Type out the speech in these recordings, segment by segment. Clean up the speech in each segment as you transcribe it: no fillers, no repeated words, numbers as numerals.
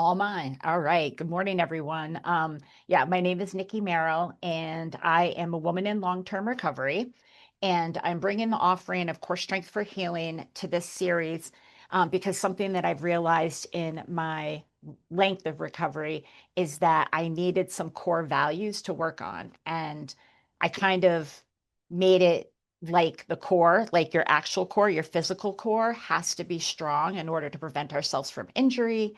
All mine. All right. Good morning, everyone. Yeah, my name is Nikki Merrill, and I am a woman in long-term recovery. And I'm bringing the offering of Core Strength for Healing to this series because something that I've realized in my length of recovery is that I needed some core values to work on. And I kind of made it like the core, like your actual core, your physical core has to be strong in order to prevent ourselves from injury,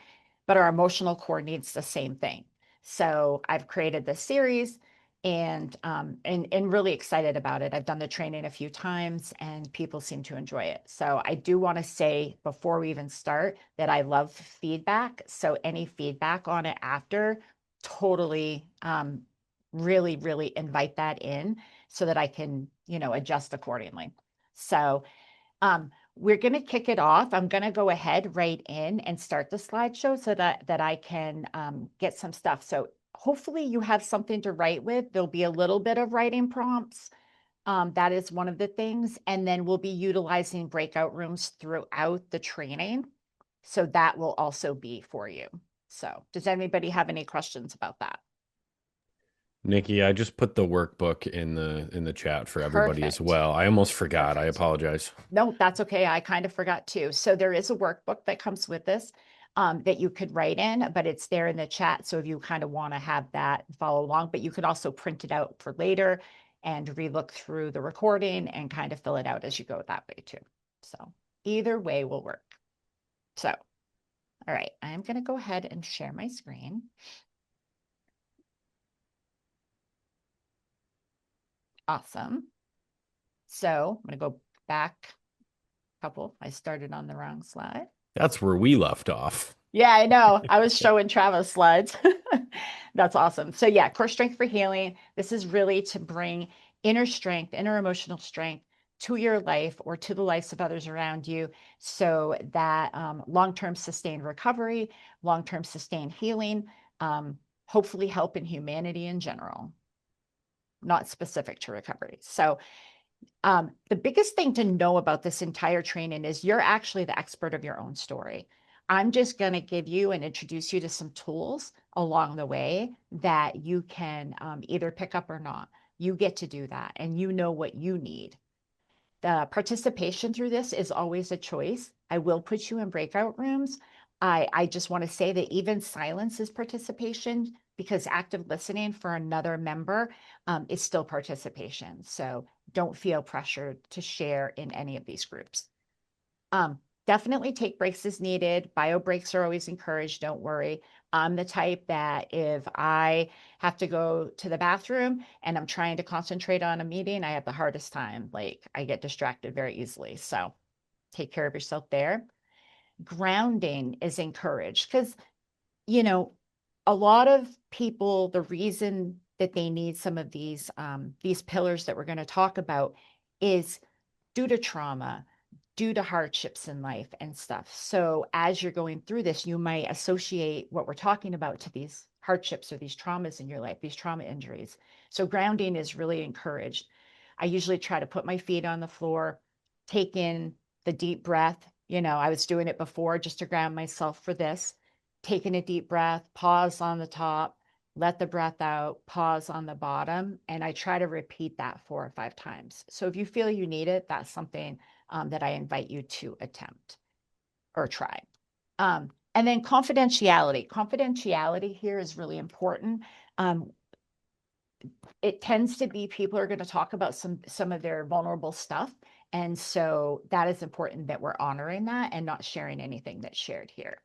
but our emotional core needs the same thing. So I've created this series and really excited about it. I've done the training a few times and people seem to enjoy it. So I do want to say before we even start that I love feedback. So any feedback on it after, totally really invite that in so that I can, adjust accordingly. So we're going to kick it off. I'm going to go ahead right in and start the slideshow so that I can get some stuff. So hopefully you have something to write with. There'll be a little bit of writing prompts. That is one of the things. And then we'll be utilizing breakout rooms throughout the training. So that will also be for you. So does anybody have any questions about that? Nikki, I just put the workbook in the chat for everybody as Perfect. well. I almost forgot. I Perfect. apologize. No, that's okay. I kind of forgot too. So there is a workbook that comes with this that you could write in, but it's there in the chat. So if you kind of want to have that follow along, but you could also print it out for later and relook through the recording and kind of fill it out as you go that way too. So either way will work. So, all right, I'm going to go ahead and share my screen. Awesome. So I'm going to go back a couple. I started on the wrong slide. That's where we left off. Yeah, I know. I was showing Travis slides. That's awesome. So yeah, core strength for healing. This is really to bring inner strength, inner emotional strength to your life or to the lives of others around you so that long-term sustained recovery, long-term sustained healing, hopefully help in humanity in general, not specific to recovery. So the biggest thing to know about this entire training is you're actually the expert of your own story. I'm just going to give you and introduce you to some tools along the way that you can either pick up or not. You get to do that, and you know what you need. The participation through this is always a choice. I will put you in breakout rooms. I just want to say that even silence is participation because active listening for another member is still participation. So don't feel pressured to share in any of these groups. Definitely take breaks as needed. Bio breaks are always encouraged. Don't worry. I'm the type that if I have to go to the bathroom and I'm trying to concentrate on a meeting, I have the hardest time. Like I get distracted very easily. So take care of yourself there. Grounding is encouraged because, you know, a lot of people, the reason that they need some of these pillars that we're going to talk about is due to trauma, due to hardships in life and stuff. So as you're going through this, you might associate what we're talking about to these hardships or these traumas in your life, these trauma injuries. So grounding is really encouraged. I usually try to put my feet on the floor, take in the deep breath. I was doing it before just to ground myself for this, taking a deep breath, pause on the top, let the breath out, pause on the bottom. And I try to repeat that 4 or 5 times. So if you feel you need it, that's something that I invite you to attempt or try. And then confidentiality. Confidentiality here is really important. It tends to be people are going to talk about some of their vulnerable stuff. And so that is important that we're honoring that and not sharing anything that's shared here.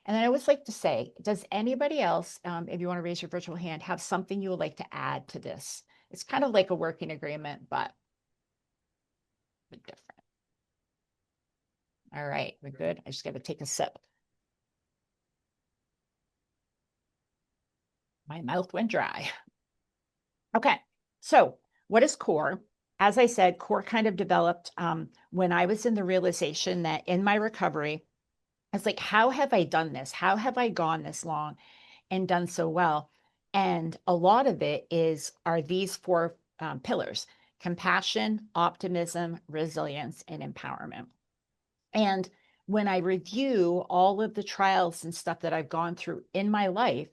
And then I always like to say, does anybody else, if you want to raise your virtual hand, have something you would like to add to this? It's kind of like a working agreement, but a bit different. All right, we're good. I just got to take a sip. My mouth went dry. Okay, so what is CORE? As I said, CORE kind of developed when I was in the realization that in my recovery, I was like, how have I done this? How have I gone this long and done so well? And a lot of it are these four pillars: compassion, optimism, resilience, and empowerment. And when I review all of the trials and stuff that I've gone through in my life,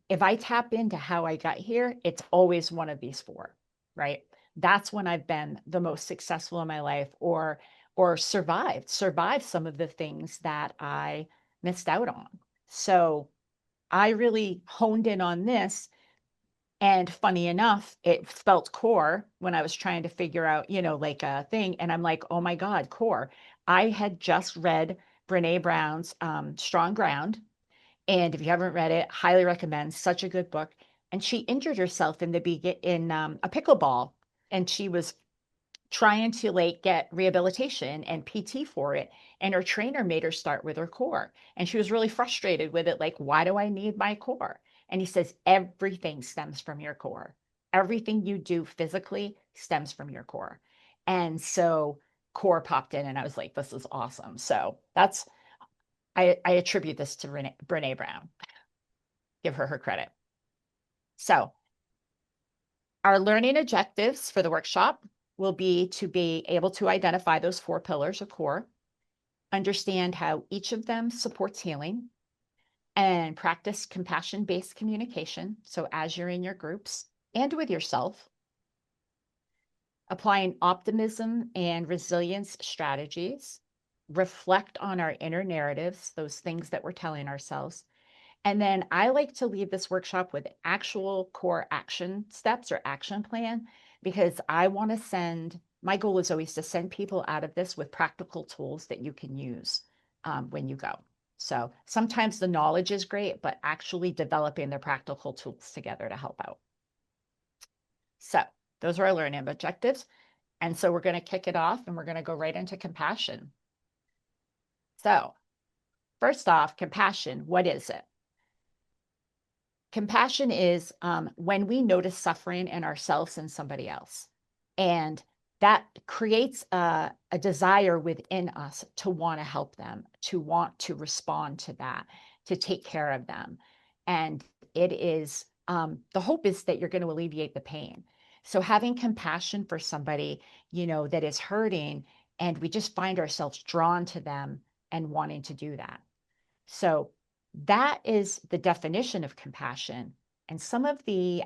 if I tap into how I got here, it's always one of these four, right? That's when I've been the most successful in my life, or survived some of the things that I missed out on. So I really honed in on this. And funny enough, it spelt core when I was trying to figure out, like a thing. And I'm like, oh my God, core. I had just read Brene Brown's Strong Ground. And if you haven't read it, highly recommend. Such a good book. And she injured herself in a pickleball, and she was trying to like get rehabilitation and PT for it. And her trainer made her start with her core. And she was really frustrated with it. Like, why do I need my core? And he says, everything stems from your core. Everything you do physically stems from your core. And so core popped in, and I was like, this is awesome. So I attribute this to Brene Brown. Give her credit. So our learning objectives for the workshop will be to be able to identify those four pillars of core, understand how each of them supports healing, and practice compassion-based communication. So as you're in your groups and with yourself, applying optimism and resilience strategies, reflect on our inner narratives, those things that we're telling ourselves. And then I like to leave this workshop with actual core action steps or action plan, because I want to my goal is always to send people out of this with practical tools that you can use when you go. So sometimes the knowledge is great, but actually developing the practical tools together to help out. So those are our learning objectives. And so we're going to kick it off, and we're going to go right into compassion. So first off, compassion, what is it? Compassion is when we notice suffering in ourselves and somebody else. And that creates a desire within us to want to help them, to want to respond to that, to take care of them. And it is the hope is that you're going to alleviate the pain. So having compassion for somebody, that is hurting, and we just find ourselves drawn to them and wanting to do that. So that is the definition of compassion. And some of the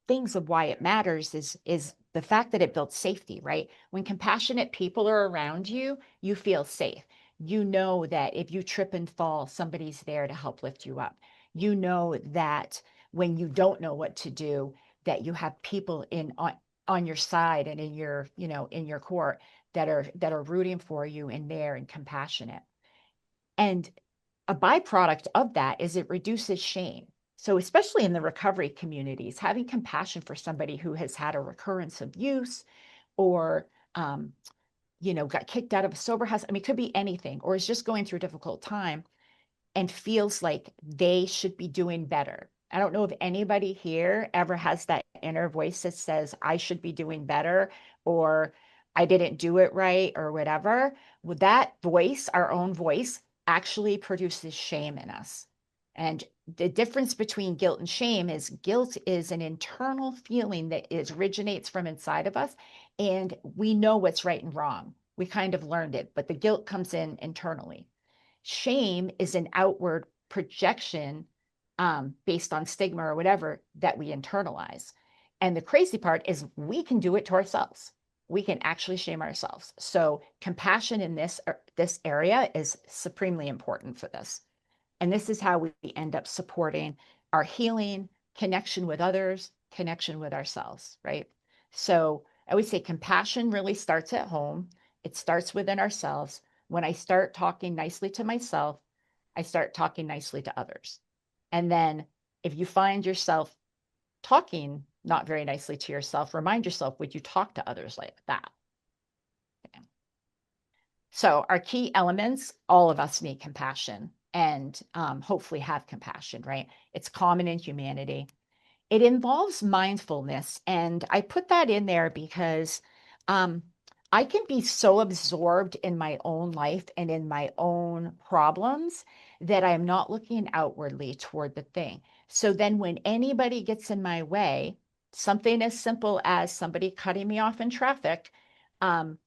things of why it matters is the fact that it builds safety, right? When compassionate people are around you, you feel safe. You know that if you trip and fall, somebody's there to help lift you up. You know that when you don't know what to do, that you have people on your side and in your court that are rooting for you and there and compassionate. And a byproduct of that is it reduces shame. So, especially in the recovery communities, having compassion for somebody who has had a recurrence of use, or, got kicked out of a sober house. I mean, it could be anything, or is just going through a difficult time and feels like they should be doing better. I don't know if anybody here ever has that inner voice that says, I should be doing better, or I didn't do it right, or whatever. Well, that voice, our own voice, actually produces shame in us. And the difference between guilt and shame is guilt is an internal feeling that originates from inside of us, and we know what's right and wrong. We kind of learned it, but the guilt comes in internally. Shame is an outward projection based on stigma or whatever that we internalize. And the crazy part is we can do it to ourselves. We can actually shame ourselves. So compassion in this area is supremely important for this. And this is how we end up supporting our healing, connection with others, connection with ourselves, right? So I would say compassion really starts at home. It starts within ourselves. When I start talking nicely to myself, I start talking nicely to others. And then if you find yourself talking not very nicely to yourself, remind yourself, would you talk to others like that? Okay. So our key elements, all of us need compassion, and hopefully have compassion, right? It's common in humanity. It involves mindfulness. And I put that in there because um, I can be so absorbed in my own life and in my own problems that I'm not looking outwardly toward the thing. So then when anybody gets in my way, something as simple as somebody cutting me off in traffic, um,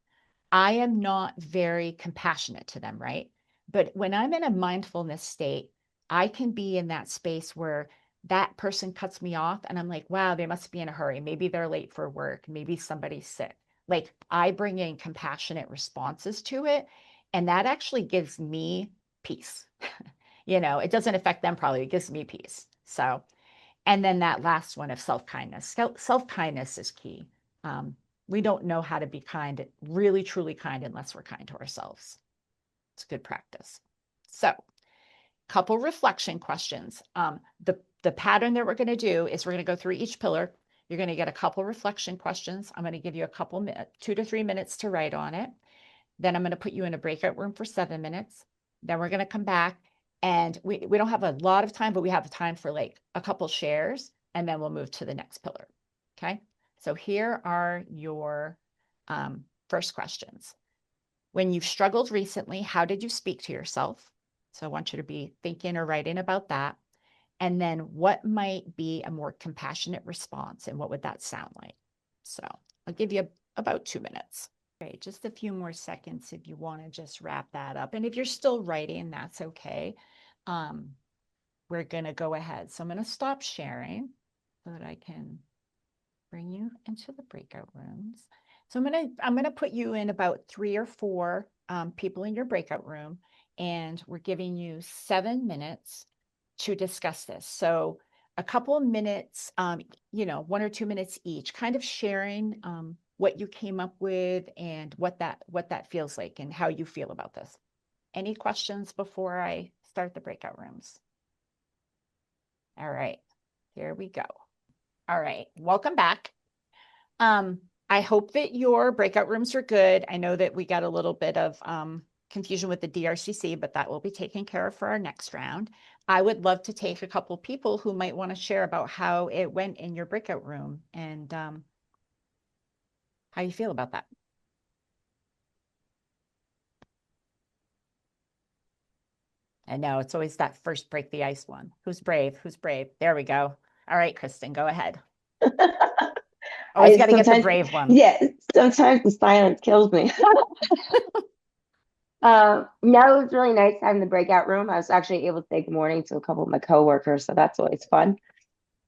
I am not very compassionate to them, right? But when I'm in a mindfulness state, I can be in that space where that person cuts me off and I'm like, wow, they must be in a hurry. Maybe they're late for work. Maybe somebody's sick. Like I bring in compassionate responses to it. And that actually gives me peace. It doesn't affect them probably. It gives me peace. So, and then that last one of self-kindness. Self-kindness is key. We don't know how to be kind, really, truly kind, unless we're kind to ourselves. It's good practice. So, couple reflection questions. The pattern that we're going to do is we're going to go through each pillar. You're going to get a couple reflection questions. I'm going to give you a couple minutes, 2 to 3 minutes to write on it. Then I'm going to put you in a breakout room for 7 minutes. Then we're going to come back, and we don't have a lot of time, but we have time for like a couple shares, and then we'll move to the next pillar. Okay. So here are your first questions. When you've struggled recently, how did you speak to yourself? So I want you to be thinking or writing about that. And then what might be a more compassionate response, and what would that sound like? So I'll give you about 2 minutes. Okay, just a few more seconds if you want to just wrap that up. And if you're still writing, that's okay. We're going to go ahead. So I'm going to stop sharing so that I can bring you into the breakout rooms. So I'm gonna put you in about 3 or 4 people in your breakout room, and we're giving you 7 minutes to discuss this. So a couple of minutes, 1 or 2 minutes each, kind of sharing what you came up with and what that feels like and how you feel about this. Any questions before I start the breakout rooms? All right, here we go. All right, welcome back. I hope that your breakout rooms are good. I know that we got a little bit of confusion with the DRCC, but that will be taken care of for our next round. I would love to take a couple people who might want to share about how it went in your breakout room and how you feel about that. I know it's always that first break the ice one. Who's brave? Who's brave? There we go. All right, Kristen, go ahead. Always got to get the brave one. Yeah, sometimes the silence kills me. No, it was really nice having the breakout room. I was actually able to say good morning to a couple of my coworkers, so that's always fun.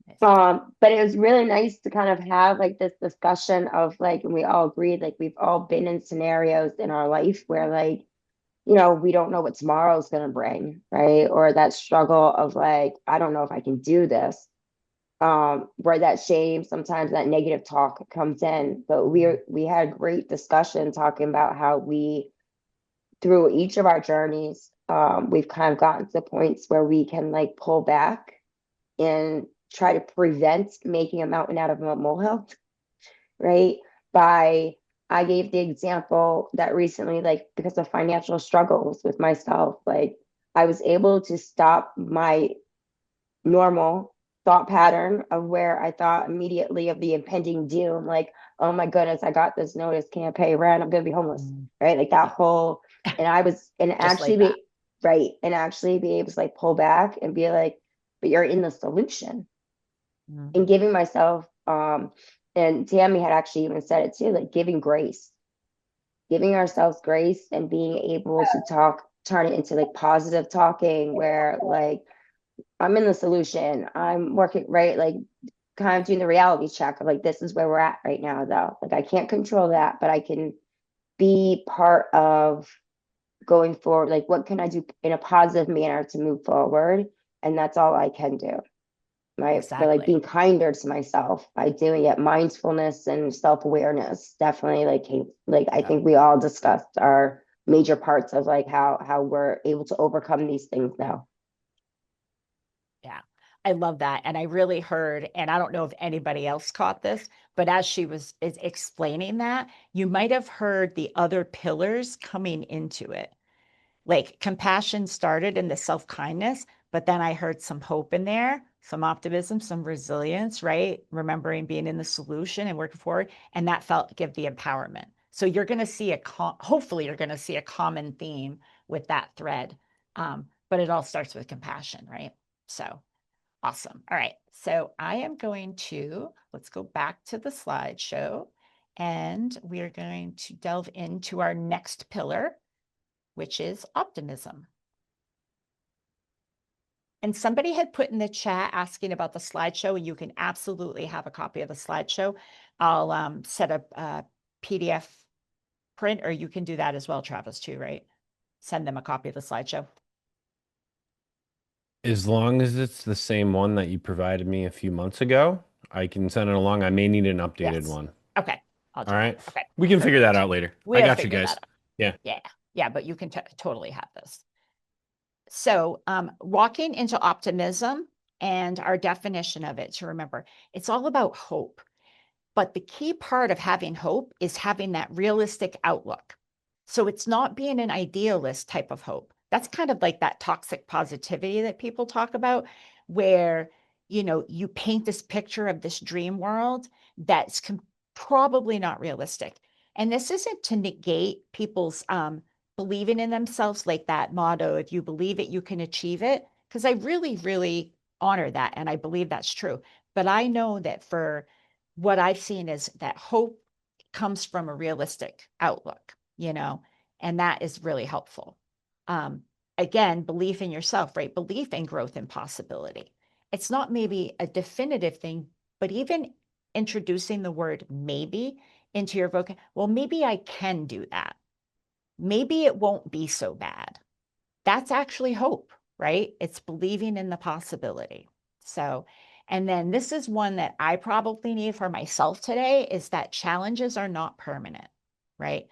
Nice. But it was really nice to kind of have like this discussion of like, and we all agreed, like we've all been in scenarios in our life where like, we don't know what tomorrow's gonna bring, right? Or that struggle of like, I don't know if I can do this. Where that shame, sometimes that negative talk comes in. But we had a great discussion talking about how we, through each of our journeys, we've kind of gotten to points where we can like pull back and try to prevent making a mountain out of a molehill, right? I gave the example that recently, like because of financial struggles with myself, like I was able to stop my normal thought pattern of where I thought immediately of the impending doom, like, oh my goodness, I got this notice, can't pay rent, I'm gonna be homeless, right? Like that whole, and I was, and actually like be right, and actually be able to like pull back and be like, but you're in the solution, and giving myself, and Tammy had actually even said it too, like giving ourselves grace and being able to turn it into like positive talking where like I'm in the solution. I'm working right, like kind of doing the reality check of like, this is where we're at right now, though. Like, I can't control that, but I can be part of going forward. Like, what can I do in a positive manner to move forward? And that's all I can do. Right. But like exactly. being kinder to myself by doing it, mindfulness and self-awareness definitely like I think we all discussed our major parts of like how we're able to overcome these things now. Yeah, I love that. And I really heard, and I don't know if anybody else caught this, but as she was explaining that, you might have heard the other pillars coming into it. Like compassion started in the self-kindness, but then I heard some hope in there, some optimism, some resilience, right? Remembering being in the solution and working forward. And that felt give the empowerment. So you're going to see hopefully you're going to see a common theme with that thread. But it all starts with compassion, right? So awesome. All right. So I am going to, let's go back to the slideshow, and we are going to delve into our next pillar, which is optimism. And somebody had put in the chat asking about the slideshow, and you can absolutely have a copy of the slideshow. I'll set up a PDF print, or you can do that as well, Travis, too, right? Send them a copy of the slideshow. As long as it's the same one that you provided me a few months ago, I can send it along. I may need an updated Yes. one. Okay. I'll do All that. right. Okay. We can figure that Perfect. out later. I We'll got you figure guys. that out. Yeah. Yeah. Yeah. But you can totally have this. So, walking into optimism and our definition of it to remember, it's all about hope. But the key part of having hope is having that realistic outlook. So it's not being an idealist type of hope. That's kind of like that toxic positivity that people talk about, where, you paint this picture of this dream world that's probably not realistic. And this isn't to negate people's believing in themselves, like that motto, if you believe it, you can achieve it. Because I really, really honor that. And I believe that's true. But I know that for what I've seen is that hope comes from a realistic outlook, and that is really helpful. Um, Again, belief in yourself, right? Belief in growth and possibility. It's not maybe a definitive thing, but even introducing the word maybe into your vocabulary. Well, maybe I can do that. Maybe it won't be so bad. That's actually hope, right? It's believing in the possibility. So, and then this is one that I probably need for myself today, is that challenges are not permanent, right?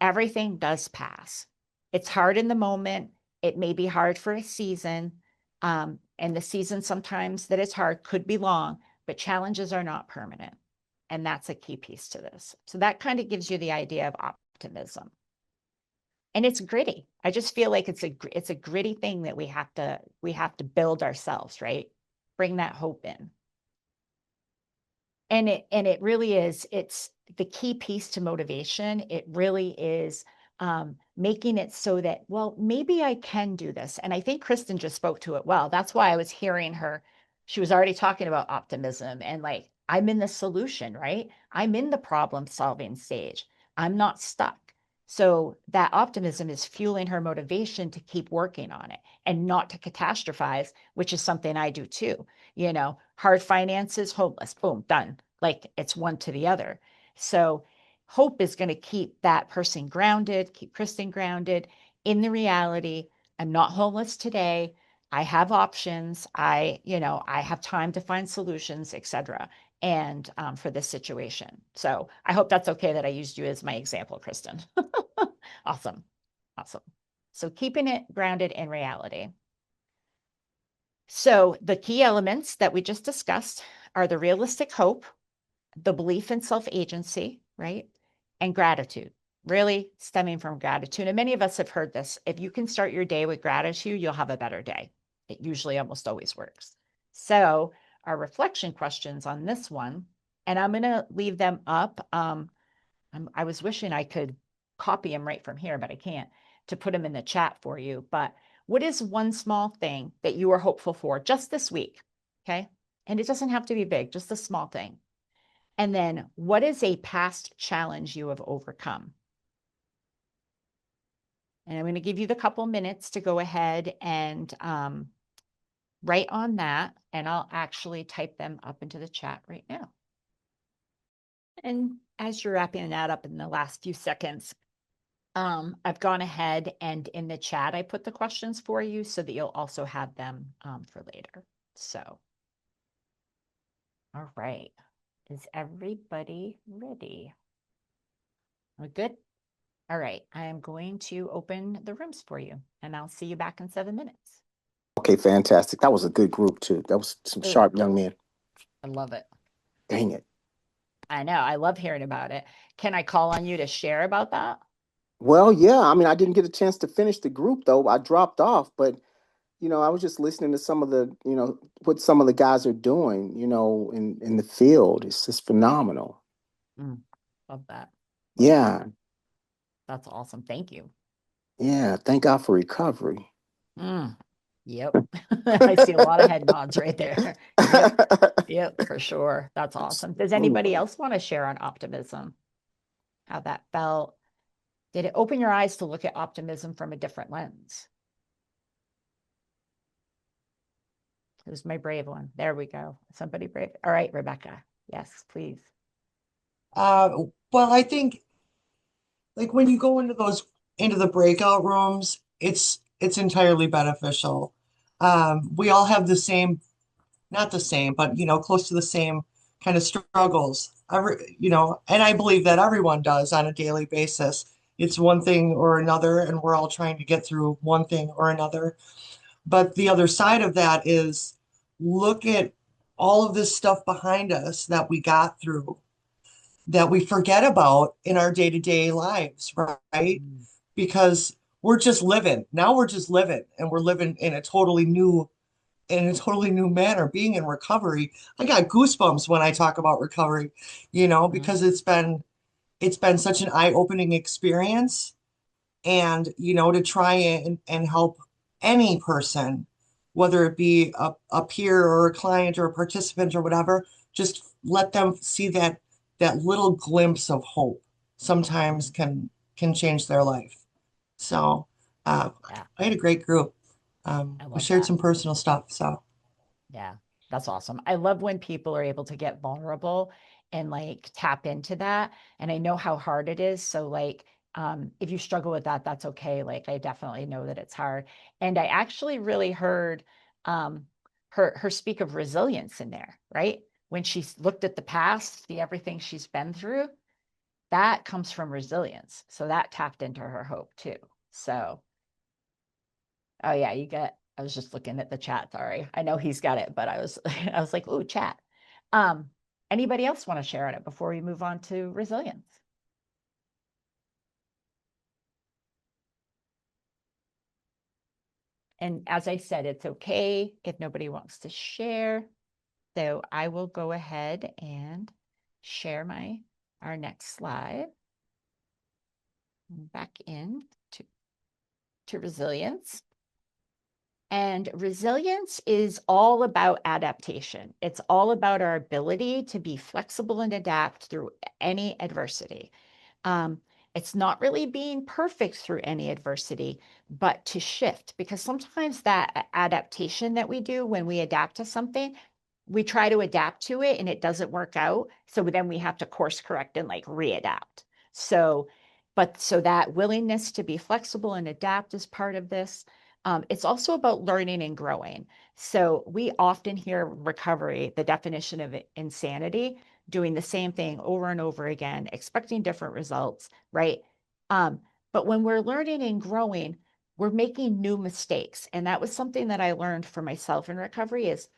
Everything does pass. It's hard in the moment. It may be hard for a season. And the season sometimes that it's hard could be long, but challenges are not permanent. And that's a key piece to this. So that kind of gives you the idea of optimism. And it's gritty. I just feel like it's a gritty thing that we have to build ourselves, right? Bring that hope in. And it really is, it's the key piece to motivation. It really is making it so that, well, maybe I can do this. And I think Kristen just spoke to it well. That's why I was hearing her. She was already talking about optimism and like, I'm in the solution, right? I'm in the problem solving stage. I'm not stuck. So that optimism is fueling her motivation to keep working on it and not to catastrophize, which is something I do too. Hard finances, homeless, boom, done. Like it's one to the other. So hope is going to keep that person grounded, keep Kristen grounded in the reality. I'm not homeless today. I have options. I have time to find solutions, etc. And for this situation. So I hope that's okay that I used you as my example, Kristen. Awesome. Awesome. So keeping it grounded in reality. So the key elements that we just discussed are the realistic hope, the belief in self-agency, right? And gratitude, really stemming from gratitude. And many of us have heard this. If you can start your day with gratitude, you'll have a better day. It usually almost always works. So our reflection questions on this one, and I'm going to leave them up. I was wishing I could copy them right from here, but I can't, to put them in the chat for you. But what is one small thing that you are hopeful for just this week? Okay. And it doesn't have to be big, just a small thing. And then what is a past challenge you have overcome? And I'm going to give you the couple minutes to go ahead and write on that. And I'll actually type them up into the chat right now. And as you're wrapping that up in the last few seconds, I've gone ahead and in the chat, I put the questions for you so that you'll also have them for later. So, all right. Is everybody ready? We're good. All right. I am going to open the rooms for you and I'll see you back in 7 minutes. Okay, fantastic. That was a good group too. That was some sharp young men. I love it. Dang it. I know. I love hearing about it. Can I call on you to share about that? Well, yeah. I mean, I didn't get a chance to finish the group though. I dropped off, but I was just listening to some of the, what some of the guys are doing, in the field. It's just phenomenal. Love that. Yeah. That's awesome. Thank you. Yeah. Thank God for recovery. Yep. I see a lot of head nods right there. Yep, for sure. That's awesome. Does anybody else want to share on optimism? How that felt? Did it open your eyes to look at optimism from a different lens? Who's my brave one? There we go. Somebody brave. All right, Rebecca. Yes, please. Well, I think like when you go into the breakout rooms, it's entirely beneficial. We all have the same, not the same, but close to the same kind of struggles. And I believe that everyone does on a daily basis. It's one thing or another, and we're all trying to get through one thing or another. But the other side of that is look at all of this stuff behind us that we got through that we forget about in our day-to-day lives, right? Because we're just living. Now we're just living, and we're living in a totally new manner, being in recovery. I got goosebumps when I talk about recovery, because it's been such an eye-opening experience. And, to try and help any person, whether it be a peer or a client or a participant or whatever, just let them see that little glimpse of hope sometimes can change their life. So Yeah, I had a great group. I We love shared that. some personal stuff. So Yeah, that's awesome. I love when people are able to get vulnerable and like tap into that. And I know how hard it is. So like if you struggle with that, that's okay. Like I definitely know that it's hard. And I actually really heard um her speak of resilience in there, right? When she's looked at the past, the everything she's been through, that comes from resilience. So that tapped into her hope too. So oh yeah, I was just looking at the chat, sorry. I know he's got it, but I was I was like, "Ooh, chat." Um, Anybody else want to share on it before we move on to resilience? And as I said, it's okay if nobody wants to share. So I will go ahead and share our next slide. Back in to resilience. And resilience is all about adaptation. It's all about our ability to be flexible and adapt through any adversity. Um, it's not really being perfect through any adversity, but to shift, because sometimes that adaptation that we do when we adapt to something, we try to adapt to it and it doesn't work out. So then we have to course correct and like readapt. So, so that willingness to be flexible and adapt is part of this. It's also about learning and growing. So we often hear recovery, the definition of insanity, doing the same thing over and over again, expecting different results, right? Um, but when we're learning and growing, we're making new mistakes. And that was something that I learned for myself in recovery is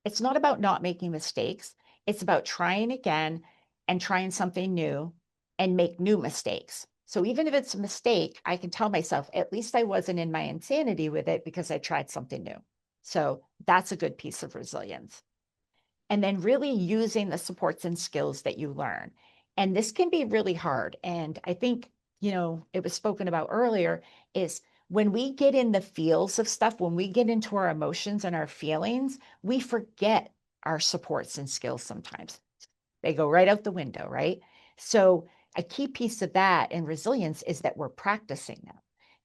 it's not about not making mistakes. It's about trying again and trying something new and make new mistakes. So even if it's a mistake, I can tell myself, at least I wasn't in my insanity with it because I tried something new. So that's a good piece of resilience. And then really using the supports and skills that you learn. And this can be really hard. And I think, it was spoken about earlier is when we get in the feels of stuff, when we get into our emotions and our feelings, we forget our supports and skills sometimes. They go right out the window, right? So a key piece of that and resilience is that we're practicing them.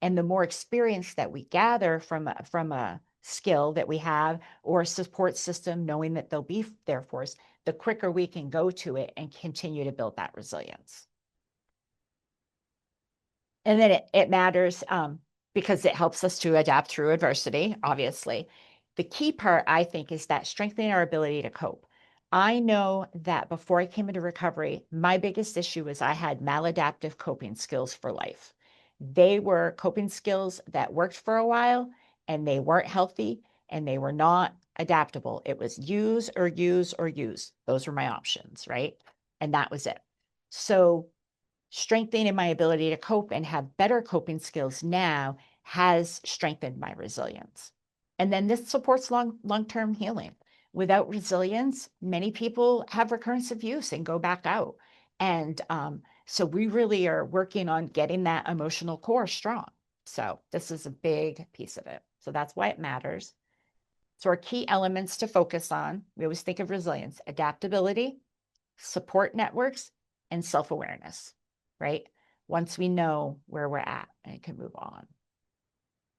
And the more experience that we gather from a skill that we have or a support system, knowing that they'll be there for us, the quicker we can go to it and continue to build that resilience. And then it matters because it helps us to adapt through adversity, obviously. The key part, I think, is that strengthening our ability to cope. I know that before I came into recovery, my biggest issue was I had maladaptive coping skills for life. They were coping skills that worked for a while and they weren't healthy and they were not adaptable. It was use or use or use. Those were my options, right? And that was it. So strengthening my ability to cope and have better coping skills now has strengthened my resilience. And then this supports long-term healing. Without resilience, many people have recurrence of use and go back out. And so we really are working on getting that emotional core strong. So this is a big piece of it. So that's why it matters. So our key elements to focus on, we always think of resilience, adaptability, support networks, and self-awareness, right? Once we know where we're at and can move on.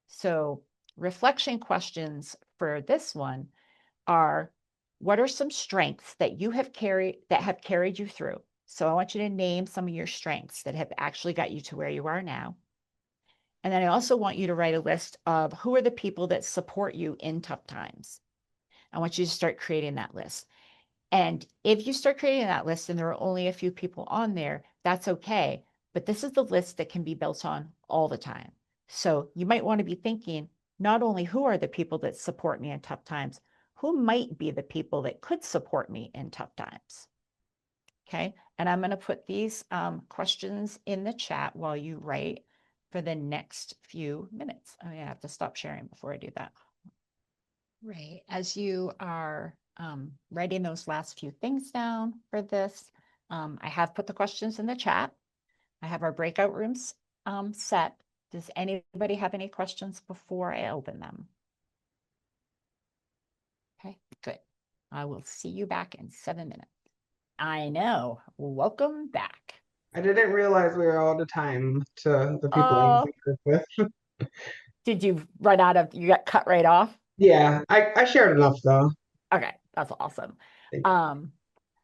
So reflection questions for this one are, what are some strengths that you have carried you through? So I want you to name some of your strengths that have actually got you to where you are now. And then I also want you to write a list of who are the people that support you in tough times. I want you to start creating that list. And if you start creating that list and there are only a few people on there, that's okay. But this is the list that can be built on all the time. So you might want to be thinking, not only who are the people that support me in tough times, who might be the people that could support me in tough times. Okay. And I'm going to put these questions in the chat while you write for the next few minutes. Oh, yeah, I have to stop sharing before I do that. Right. As you are writing those last few things down for this, I have put the questions in the chat. I have our breakout rooms set. Does anybody have any questions before I open them? Okay, good. I will see you back in 7 minutes. I know. Welcome back. I didn't realize we were out of time to the people I was in group with. Did you run out of, you got cut right off? Yeah, I shared enough though. Okay, that's awesome. Thank you.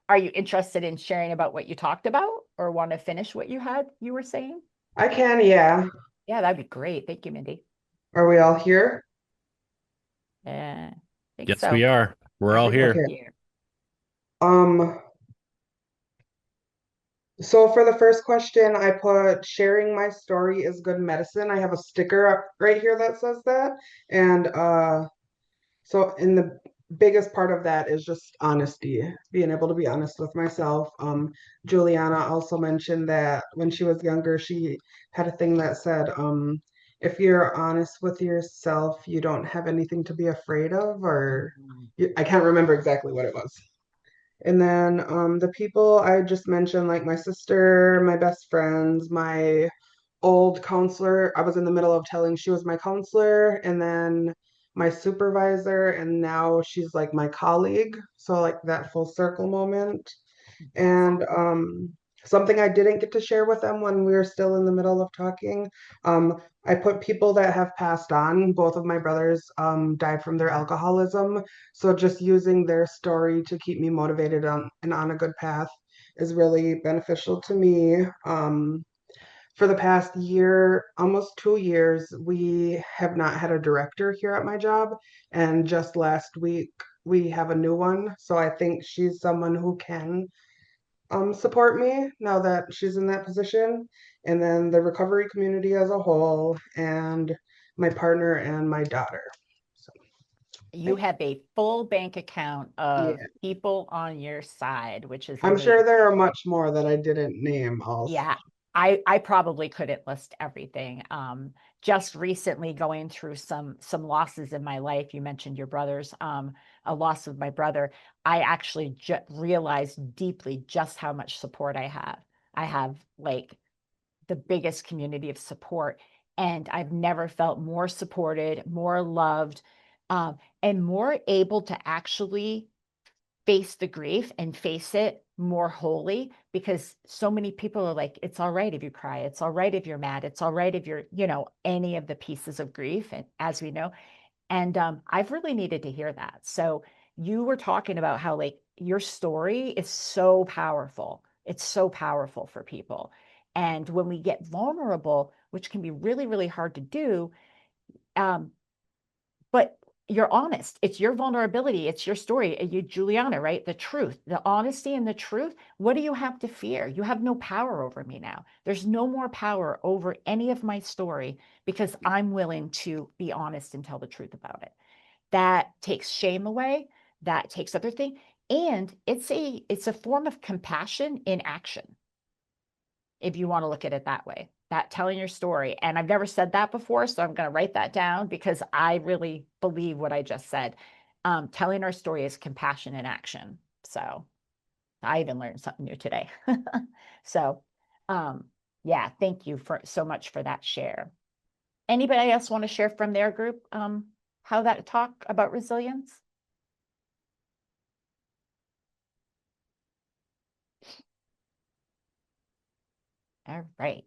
Are you interested in sharing about what you talked about or want to finish what you were saying? I can, yeah. Yeah, that'd be great. Thank you, Mindy. Are we all here? I think Yes, so. we are. We're all Everyone's here. Okay. here. So for the first question, I put sharing my story is good medicine. I have a sticker up right here that says that. And so in the biggest part of that is just honesty, being able to be honest with myself. Juliana also mentioned that when she was younger, she had a thing that said, if you're honest with yourself, you don't have anything to be afraid of, or I can't remember exactly what it was. And then the people I just mentioned, like my sister, my best friends, my old counselor, I was in the middle of telling she was my counselor, and then my supervisor, and now she's like my colleague. So like that full circle moment. And something I didn't get to share with them when we were still in the middle of talking, I put people that have passed on. Both of my brothers died from their alcoholism. So just using their story to keep me motivated and on a good path is really beneficial to me. For the past year, almost 2 years, we have not had a director here at my job. And just last week, we have a new one. So I think she's someone who can support me now that she's in that position. And then the recovery community as a whole, and my partner and my daughter. So, You have a full bank account of yeah, people on your side, which is I'm sure amazing. there are much more that I didn't name also. Yeah, I probably couldn't list everything. Just recently going through some losses in my life. You mentioned your brothers, a loss of my brother. I actually realized deeply just how much support I have. I have like the biggest community of support, and I've never felt more supported, more loved, and more able to actually face the grief and face it more wholly, because so many people are like, it's all right if you cry, it's all right if you're mad, it's all right if you're, any of the pieces of grief, and as we know. And I've really needed to hear that. So you were talking about how like your story is so powerful, it's so powerful for people. And when we get vulnerable, which can be really really hard to do, um, but you're honest. It's your vulnerability. It's your story. You, Juliana, right? The truth, the honesty and the truth. What do you have to fear? You have no power over me now. There's no more power over any of my story because I'm willing to be honest and tell the truth about it. That takes shame away. That takes other thing. And it's a form of compassion in action, if you want to look at it that way, that telling your story. And I've never said that before, so I'm going to write that down because I really believe what I just said. Telling our story is compassion in action. So I even learned something new today. So yeah, thank you for so much for that share. Anybody else want to share from their group how that talk about resilience? All right.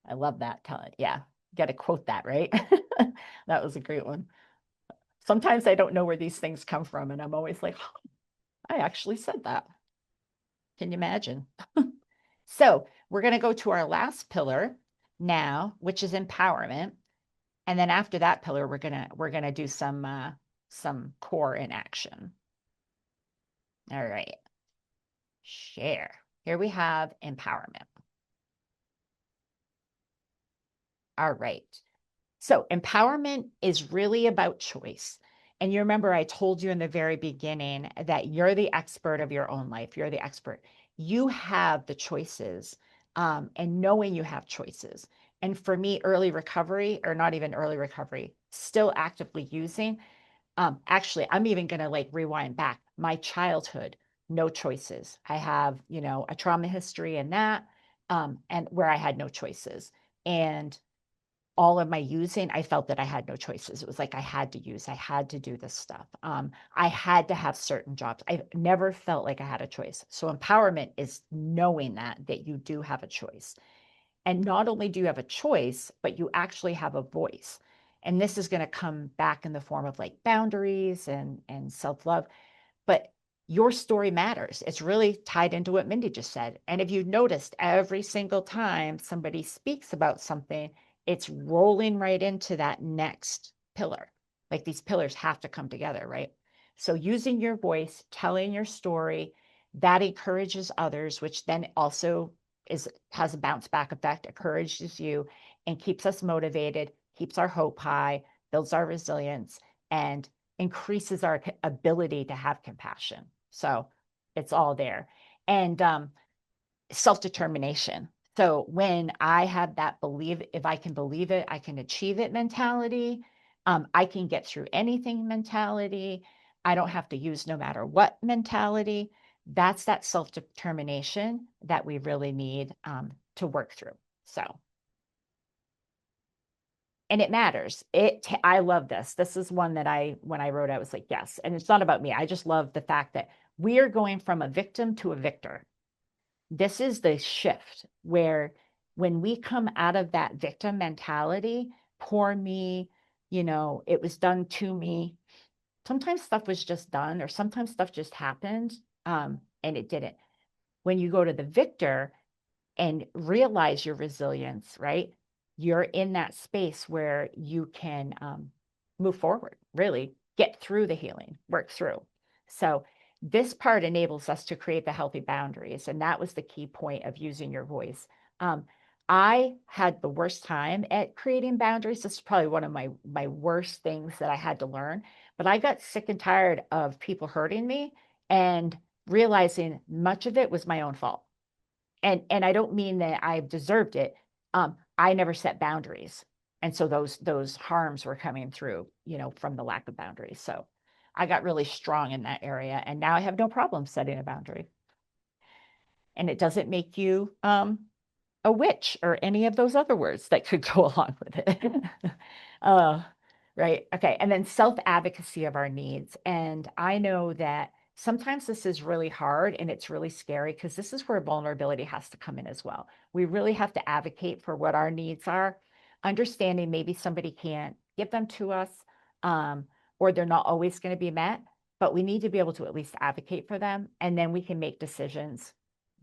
I love that. Yeah, you got to quote that, right? That was a great one. Sometimes I don't know where these things come from, and I'm always like, oh, I actually said that. Can you imagine? So we're going to go to our last pillar now, which is empowerment. And then after that pillar, we're gonna do some core in action. All right. Share. Here we have empowerment. All right. So empowerment is really about choice. And you remember I told you in the very beginning that you're the expert of your own life. You're the expert. You have the choices, and knowing you have choices. And for me, early recovery, or not even early recovery, still actively using. Actually, I'm even going to like rewind back. My childhood, no choices. I have, a trauma history in that, and where I had no choices. And all of my using, I felt that I had no choices. It was like I had to use, I had to do this stuff. I had to have certain jobs. I never felt like I had a choice. So empowerment is knowing that you do have a choice. And not only do you have a choice, but you actually have a voice. And this is going to come back in the form of like boundaries and self-love. But your story matters. It's really tied into what Mindy just said. And if you noticed, every single time somebody speaks about something, it's rolling right into that next pillar. Like these pillars have to come together, right? So using your voice, telling your story, that encourages others, which then also has a bounce back effect, encourages you and keeps us motivated, keeps our hope high, builds our resilience, and increases our ability to have compassion. So it's all there. And self-determination. So when I have that believe, if I can believe it, I can achieve it mentality, I can get through anything mentality, I don't have to use no matter what mentality. That's that self-determination that we really need to work through. So, and it matters. I love this. This is one that when I wrote, I was like, yes. And it's not about me. I just love the fact that we are going from a victim to a victor. This is the shift where when we come out of that victim mentality, poor me, it was done to me. Sometimes stuff was just done, or sometimes stuff just happened, and it didn't. When you go to the victor and realize your resilience, right? You're in that space where you can move forward, really get through the healing, work through. So this part enables us to create the healthy boundaries. And that was the key point of using your voice. I had the worst time at creating boundaries. This is probably one of my worst things that I had to learn. But I got sick and tired of people hurting me and realizing much of it was my own fault. And I don't mean that I deserved it. I never set boundaries. And so those harms were coming through, from the lack of boundaries. So I got really strong in that area. And now I have no problem setting a boundary. And it doesn't make you a witch or any of those other words that could go along with it. uh, right. Okay. And then self-advocacy of our needs. And I know that sometimes this is really hard and it's really scary because this is where vulnerability has to come in as well. We really have to advocate for what our needs are, understanding maybe somebody can't give them to us, or they're not always going to be met, but we need to be able to at least advocate for them. And then we can make decisions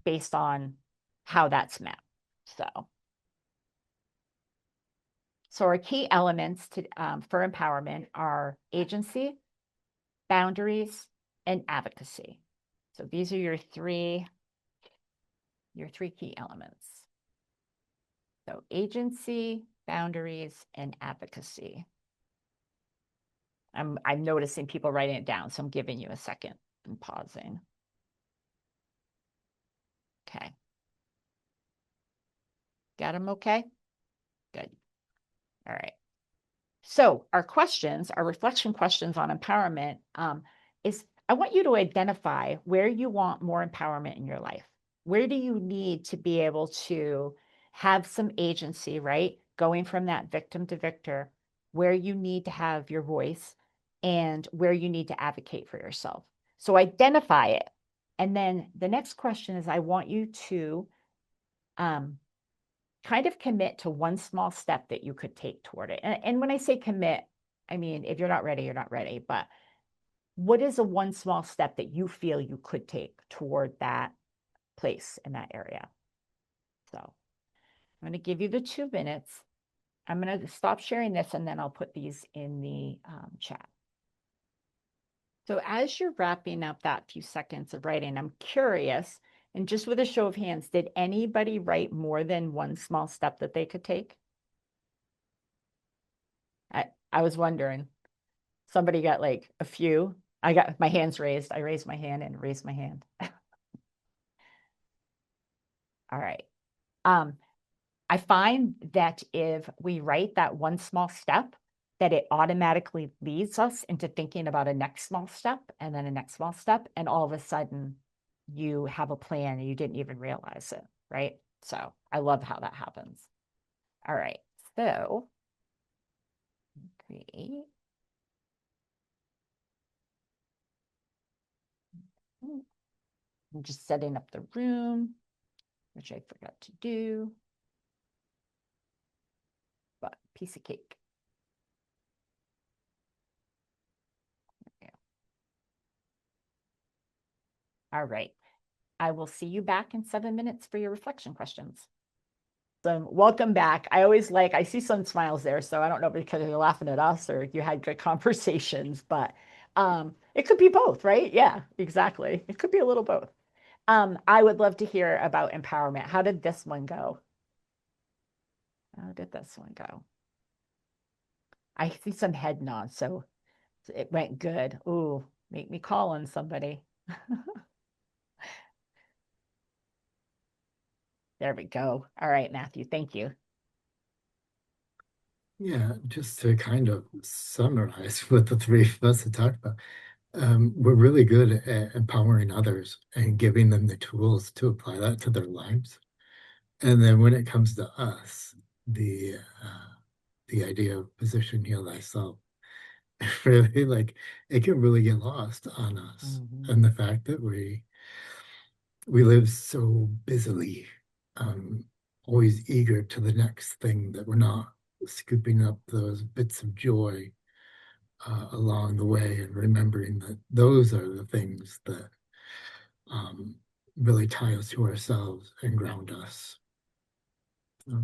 based on how that's met. So our key elements for empowerment are agency, boundaries, and advocacy. So these are your three key elements. So agency, boundaries, and advocacy. I'm noticing people writing it down, so I'm giving you a second and pausing. Okay. Got them okay? Good. All right. So our reflection questions on empowerment is I want you to identify where you want more empowerment in your life. Where do you need to be able to have some agency, right? Going from that victim to victor, where you need to have your voice and where you need to advocate for yourself. So identify it. And then the next question is I want you to kind of commit to one small step that you could take toward it. And when I say commit, I mean, if you're not ready, you're not ready. But what is a one small step that you feel you could take toward that place in that area? So I'm going to give you the 2 minutes. I'm going to stop sharing this and then I'll put these in the chat. So as you're wrapping up that few seconds of writing, I'm curious, and just with a show of hands, did anybody write more than one small step that they could take? I was wondering. Somebody got like a few. I got my hands raised. I raised my hand and raised my hand. All right. I find that if we write that one small step, that it automatically leads us into thinking about a next small step and then a next small step. And all of a sudden you have a plan and you didn't even realize it, right? So I love how that happens. All right. So create. I'm just setting up the room, which I forgot to do. But piece of cake. All right. I will see you back in 7 minutes for your reflection questions. So welcome back. I see some smiles there, so I don't know because you're laughing at us or you had good conversations, but it could be both, right? Yeah, exactly. It could be a little both. I would love to hear about empowerment. How did this one go? How did this one go? I see some head nods, so it went good. Ooh, make me call on somebody. There we go. All right, Matthew, thank you. Yeah, just to kind of summarize what the three of us have talked about, we're really good at empowering others and giving them the tools to apply that to their lives. And then when it comes to us, the idea of position heal thyself, really like it can really get lost on us. And the fact that we live so busily, always eager to the next thing, that we're not scooping up those bits of joy along the way and remembering that those are the things that really tie us to ourselves and ground us. So.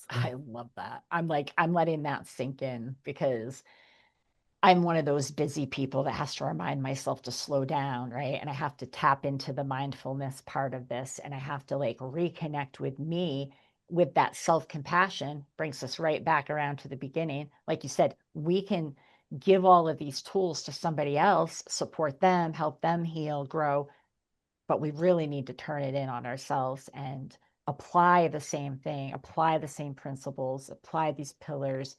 I love that. I'm letting that sink in because I'm one of those busy people that has to remind myself to slow down, right? And I have to tap into the mindfulness part of this and I have to like reconnect with me with that self-compassion. Brings us right back around to the beginning. Like you said, we can give all of these tools to somebody else, support them, help them heal, grow, but we really need to turn it in on ourselves and apply the same thing, apply the same principles, apply these pillars,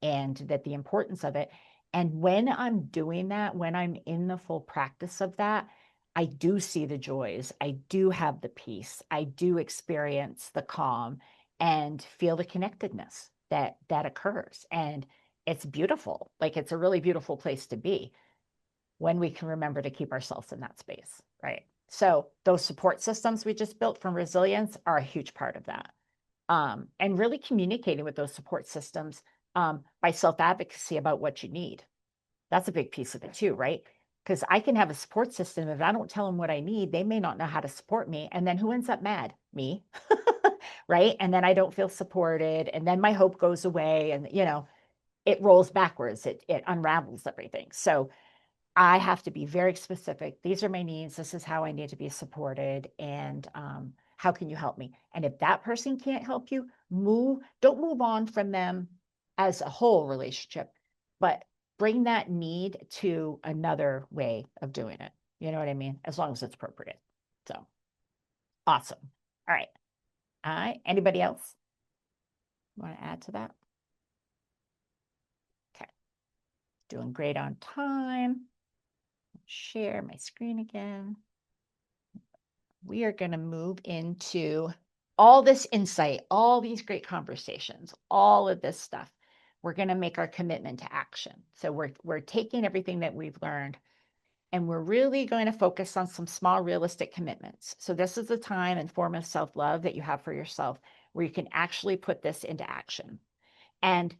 and that the importance of it. And when I'm doing that, when I'm in the full practice of that, I do see the joys. I do have the peace. I do experience the calm and feel the connectedness that occurs. And it's beautiful. Like it's a really beautiful place to be when we can remember to keep ourselves in that space, right? So those support systems we just built from resilience are a huge part of that. And really communicating with those support systems by self-advocacy about what you need. That's a big piece of it too, right? Because I can have a support system. If I don't tell them what I need, they may not know how to support me. And then who ends up mad? Me, right? And then I don't feel supported. And then my hope goes away. And, it rolls backwards. It unravels everything. So I have to be very specific. These are my needs. This is how I need to be supported. And how can you help me? And if that person can't help you, don't move on from them as a whole relationship, but bring that need to another way of doing it. You know what I mean? As long as it's appropriate. So awesome. All right. Anybody else want to add to that? Okay. Doing great on time. Share my screen again. We are going to move into all this insight, all these great conversations, all of this stuff. We're going to make our commitment to action. So we're taking everything that we've learned and we're really going to focus on some small realistic commitments. So this is the time and form of self-love that you have for yourself where you can actually put this into action. And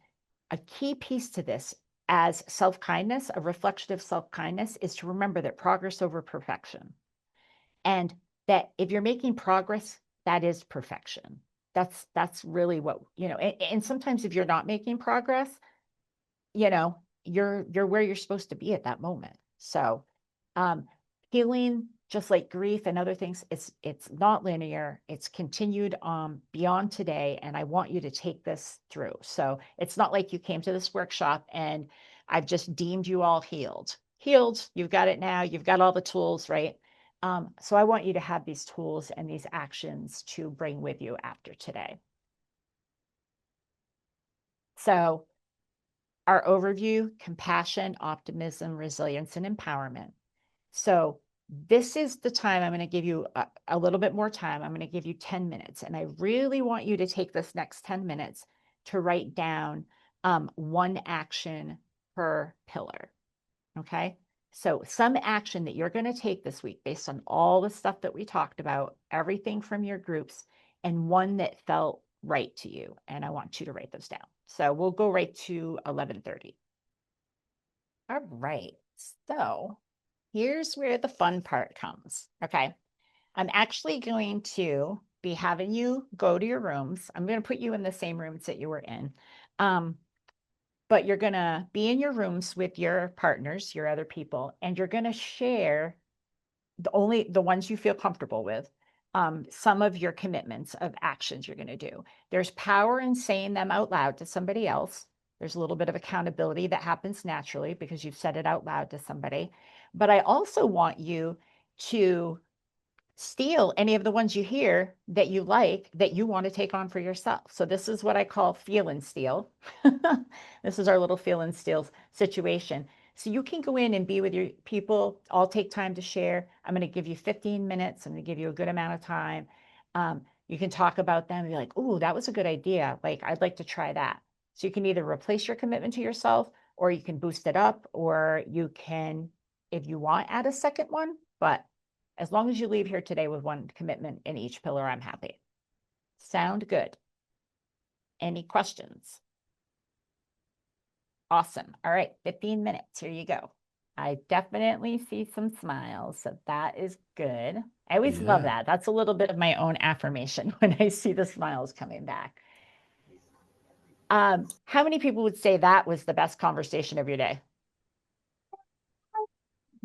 a key piece to this as self-kindness, a reflection of self-kindness is to remember that progress over perfection. And that if you're making progress, that is perfection. That's really what, and sometimes if you're not making progress, you're where you're supposed to be at that moment. So healing, just like grief and other things, it's not linear. It's continued beyond today. And I want you to take this through. So it's not like you came to this workshop and I've just deemed you all healed. Healed, you've got it now. You've got all the tools, right? So I want you to have these tools and these actions to bring with you after today. So our overview: compassion, optimism, resilience, and empowerment. So this is the time I'm going to give you a little bit more time. I'm going to give you 10 minutes. And I really want you to take this next 10 minutes to write down one action per pillar. Okay. So some action that you're going to take this week based on all the stuff that we talked about, everything from your groups, and one that felt right to you. And I want you to write those down. So we'll go right to 11:30. All right. So here's where the fun part comes. Okay. I'm actually going to be having you go to your rooms. I'm going to put you in the same rooms that you were in. But you're going to be in your rooms with your partners, your other people, and you're going to share the ones you feel comfortable with, some of your commitments of actions you're going to do. There's power in saying them out loud to somebody else. There's a little bit of accountability that happens naturally because you've said it out loud to somebody. But I also want you to steal any of the ones you hear that you like, that you want to take on for yourself. So this is what I call feel and steal. This is our little feel and steal situation. So you can go in and be with your people. I'll take time to share. I'm going to give you 15 minutes. I'm going to give you a good amount of time. You can talk about them and be like, "Ooh, that was a good idea. Like, I'd like to try that." So you can either replace your commitment to yourself, or you can boost it up, or you can, if you want, add a second one. But as long as you leave here today with one commitment in each pillar, I'm happy. Sound good? Any questions? Awesome. All right, 15 minutes. Here you go. I definitely see some smiles, so that is good. I always love that. That's a little bit of my own affirmation when I see the smiles coming back. How many people would say that was the best conversation of your day?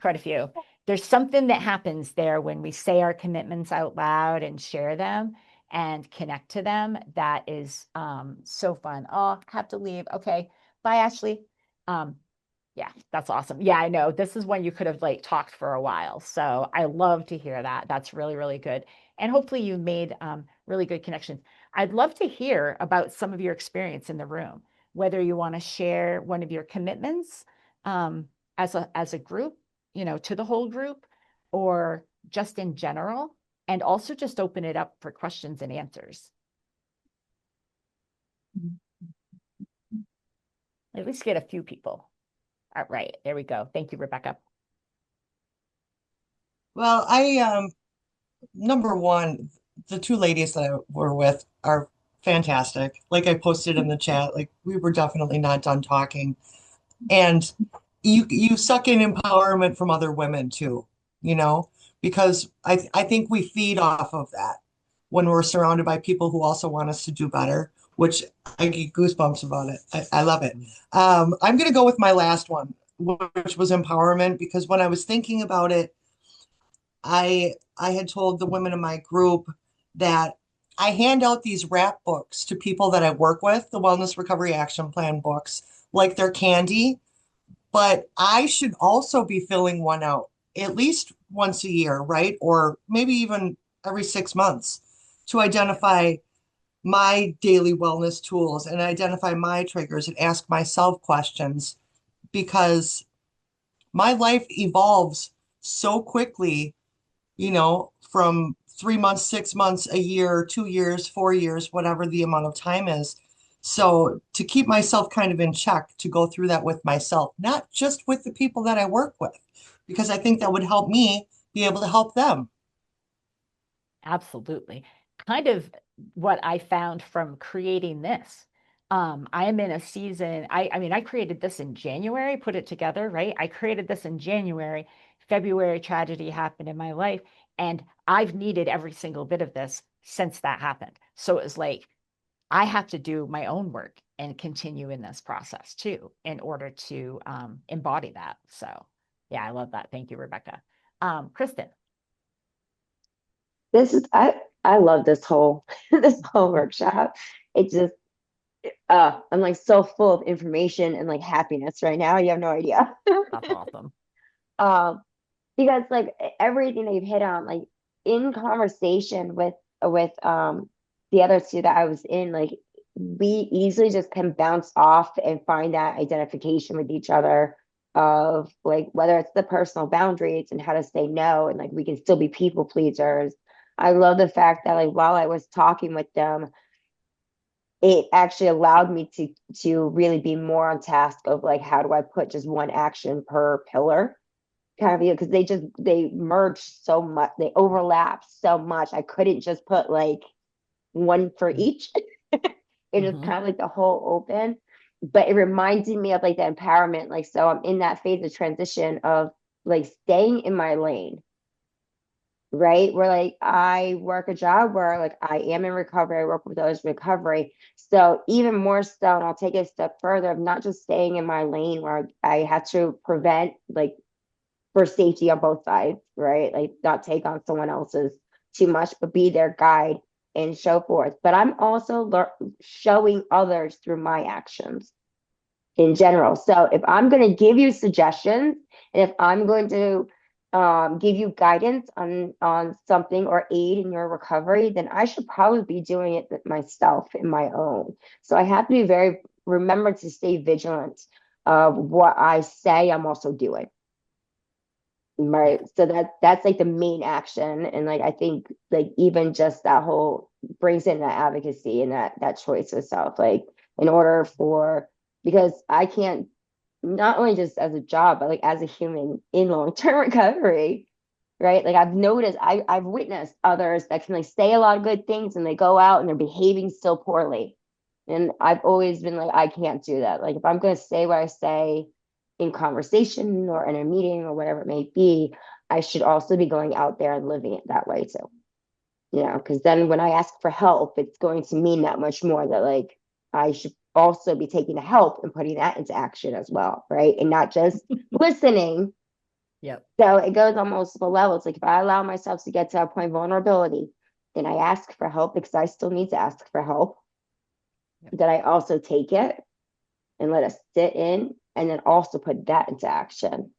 Quite a few. There's something that happens there when we say our commitments out loud and share them and connect to them. That is so fun. Oh, have to leave. Okay. Bye, Ashley. Yeah, that's awesome. Yeah, I know. This is when you could have like talked for a while. So I love to hear that. That's really, really good. And hopefully you made really good connections. I'd love to hear about some of your experience in the room, whether you want to share one of your commitments as a group, to the whole group, or just in general, and also just open it up for questions and answers. At least get a few people. All right, there we go. Thank you, Rebecca. Well, number one, the two ladies that I were with are fantastic. Like I posted in the chat, like we were definitely not done talking. And you suck in empowerment from other women too, because I think we feed off of that when we're surrounded by people who also want us to do better, which I get goosebumps about it. I love it. I'm going to go with my last one, which was empowerment, because when I was thinking about it, I had told the women in my group that I hand out these wrap books to people that I work with, the Wellness Recovery Action Plan books, like they're candy, but I should also be filling one out at least once a year, right? Or maybe even every 6 months to identify my daily wellness tools and identify my triggers and ask myself questions, because my life evolves so quickly, from 3 months, 6 months, a year, 2 years, 4 years, whatever the amount of time is. So to keep myself kind of in check, to go through that with myself, not just with the people that I work with, because I think that would help me be able to help them. Absolutely. Kind of what I found from creating this. I am in a season. I mean, I created this in January, put it together, right? I created this in January. February tragedy happened in my life, and I've needed every single bit of this since that happened. So it was like I have to do my own work and continue in this process too in order to embody that. So yeah, I love that. Thank you, Rebecca. Kristen. This is I love this whole this whole workshop. It just I'm like so full of information and like happiness right now. You have no idea. That's awesome. Um, because like everything that you've hit on, like in conversation with the other two that I was in, like we easily just can bounce off and find that identification with each other of like whether it's the personal boundaries and how to say no, and like we can still be people pleasers. I love the fact that like while I was talking with them, it actually allowed me to really be more on task of like how do I put just one action per pillar kind of, because they merge so much, they overlap so much. I couldn't just put like one for each. It is kind of like the whole open, but it reminded me of like the empowerment. Like, so I'm in that phase of transition of like staying in my lane, right? Where like I work a job where like I am in recovery, I work with those in recovery. So even more so, and I'll take it a step further of not just staying in my lane where I had to prevent like for safety on both sides, right? Like not take on someone else's too much, but be their guide and show forth. But I'm also showing others through my actions in general. So if I'm going to give you suggestions, and if I'm going to give you guidance on something or aid in your recovery, then I should probably be doing it myself in my own. So I have to be remember to stay vigilant of what I say I'm also doing. Right. So that's like the main action. And like I think like even just that whole brings in that advocacy and that choice of self. Like in order for because I can't not only just as a job, but like as a human in long-term recovery, right? Like I've noticed I've witnessed others that can like say a lot of good things and they go out and they're behaving still poorly. And I've always been like, I can't do that. Like if I'm gonna say what I say in conversation or in a meeting or whatever it may be, I should also be going out there and living it that way too. You know, because then when I ask for help, it's going to mean that much more that like I should also be taking the help and putting that into action as well, right? And not just listening. Yep. So it goes on multiple levels. Like if I allow myself to get to a point of vulnerability, then I ask for help because I still need to ask for help. Yep. That I also take it and let us sit in and then also put that into action.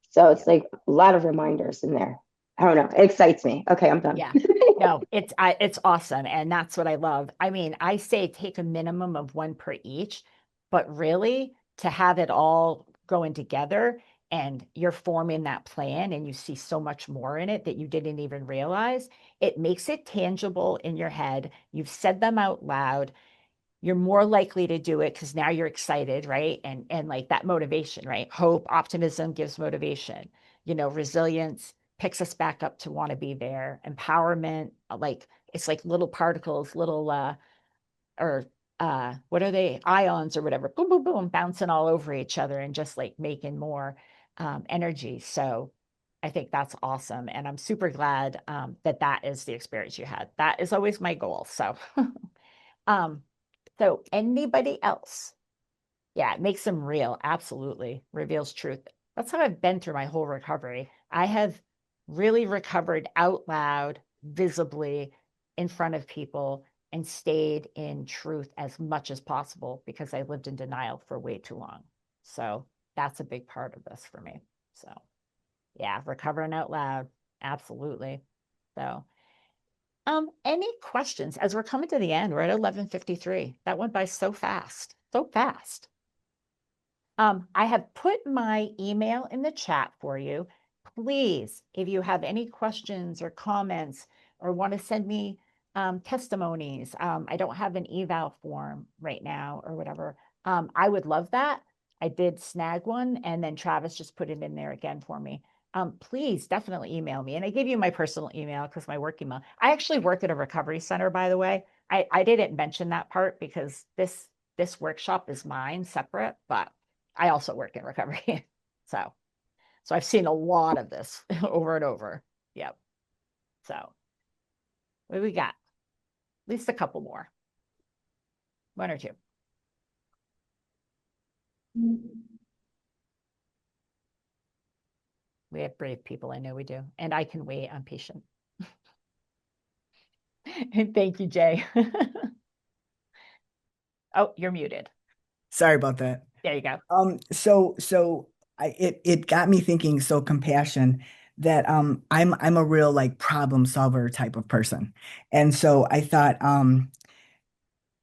So it's like a lot of reminders in there. I don't know. It excites me. Okay, I'm done. Yeah. No, it's awesome. And that's what I love. I mean, I say take a minimum of one per each, but really to have it all going together and you're forming that plan and you see so much more in it that you didn't even realize, it makes it tangible in your head. You've said them out loud. You're more likely to do it because now you're excited, right? And like that motivation, right? Hope, optimism gives motivation. Resilience picks us back up to want to be there. Empowerment, like it's like little particles, little or what are they? Ions or whatever, boom, boom, boom, bouncing all over each other and just like making more energy. So I think that's awesome. And I'm super glad that is the experience you had. That is always my goal. So um so anybody else? Yeah, it makes them real. Absolutely. Reveals truth. That's how I've been through my whole recovery. I have really recovered out loud, visibly in front of people and stayed in truth as much as possible because I lived in denial for way too long. So that's a big part of this for me. So yeah, recovering out loud. Absolutely. So any questions as we're coming to the end? We're at 11:53. That went by so fast, so fast. I have put my email in the chat for you. Please, if you have any questions or comments or want to send me testimonies, I don't have an eval form right now or whatever. I would love that. I did snag one and then Travis just put it in there again for me. please definitely email me. And I gave you my personal email because my work email. I actually work at a recovery center, by the way. I didn't mention that part because this workshop is mine separate, but I also work in recovery. So I've seen a lot of this over and over. Yep. So what do we got? At least a couple more. One or two. We have brave people. I know we do. And I can wait. I'm patient. And thank you, Jay. Oh, you're muted. Sorry about that. There you go. It got me thinking, so compassion, that I'm a real like problem solver type of person. And so I thought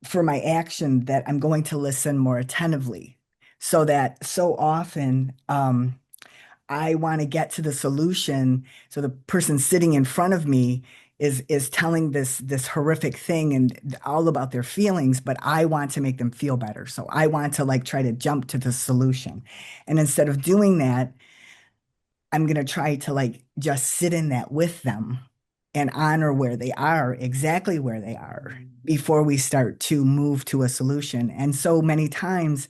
for my action that I'm going to listen more attentively, so that so often I want to get to the solution. So the person sitting in front of me is telling this horrific thing and all about their feelings, but I want to make them feel better. So I want to like try to jump to the solution. And instead of doing that, I'm going to try to like just sit in that with them and honor where they are, exactly where they are, before we start to move to a solution. And so many times,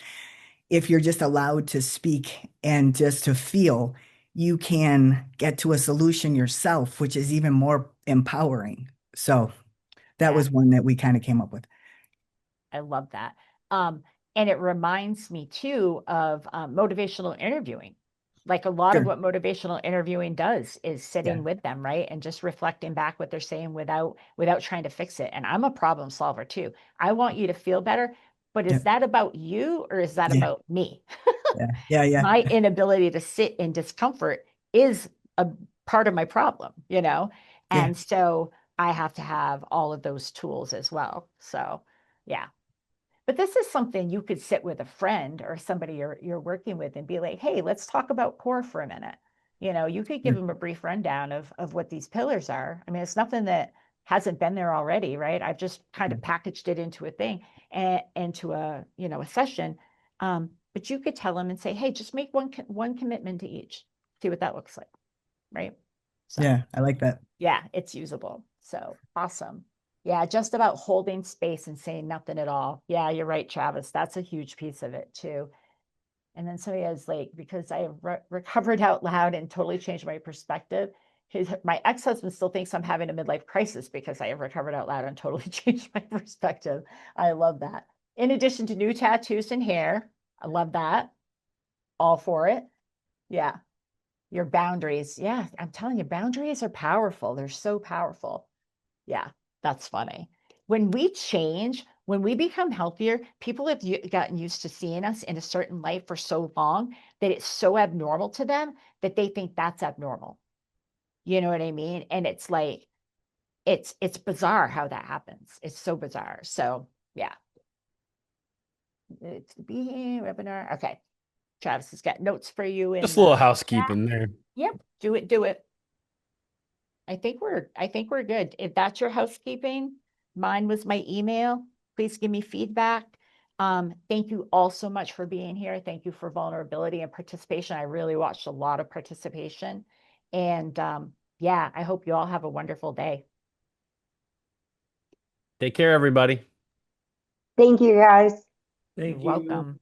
if you're just allowed to speak and just to feel, you can get to a solution yourself, which is even more empowering. So that Yeah. was one that we kind of came up with. I love that. And it reminds me too of motivational interviewing. Like a lot of Sure. what motivational interviewing does is sitting Yeah. with them, right? And just reflecting back what they're saying without trying to fix it. And I'm a problem solver too. I want you to feel better, but Yeah. is that about you or is that Yeah. about me? Yeah. Yeah. Yeah. My inability to sit in discomfort is a part of my problem, you know? Yeah. And so I have to have all of those tools as well. So, yeah. But this is something you could sit with a friend or somebody you're working with and be like, hey, let's talk about core for a minute. You know, you could give Sure. them a brief rundown of what these pillars are. I mean, it's nothing that hasn't been there already, right? I've just kind of packaged it into a thing and into a, you know, a session. But you could tell them and say, hey, just make one commitment to each. See what that looks like, right? So Yeah. I like that. yeah, it's usable. So awesome. Yeah, just about holding space and saying nothing at all. Yeah, you're right, Travis. That's a huge piece of it too. And then somebody has like, because I have recovered out loud and totally changed my perspective. My ex-husband still thinks I'm having a midlife crisis because I have recovered out loud and totally changed my perspective. I love that. In addition to new tattoos and hair, I love that. All for it. Yeah. Your boundaries. Yeah, I'm telling you, boundaries are powerful. They're so powerful. Yeah, that's funny. When we change, when we become healthier, people have gotten used to seeing us in a certain light for so long that it's so abnormal to them that they think that's abnormal. You know what I mean? And it's like it's bizarre how that happens. It's so bizarre. So yeah, it's the Be webinar. Okay, Travis has got notes for you in Just a little the chat. housekeeping there. Yep, do it, do it. I think we're good. If that's your housekeeping, mine was my email. Please give me feedback. Thank you all so much for being here. Thank you for vulnerability and participation. I really watched a lot of participation. And yeah, I hope you all have a wonderful day. Take care, everybody. Thank you guys. You're Thank you. welcome.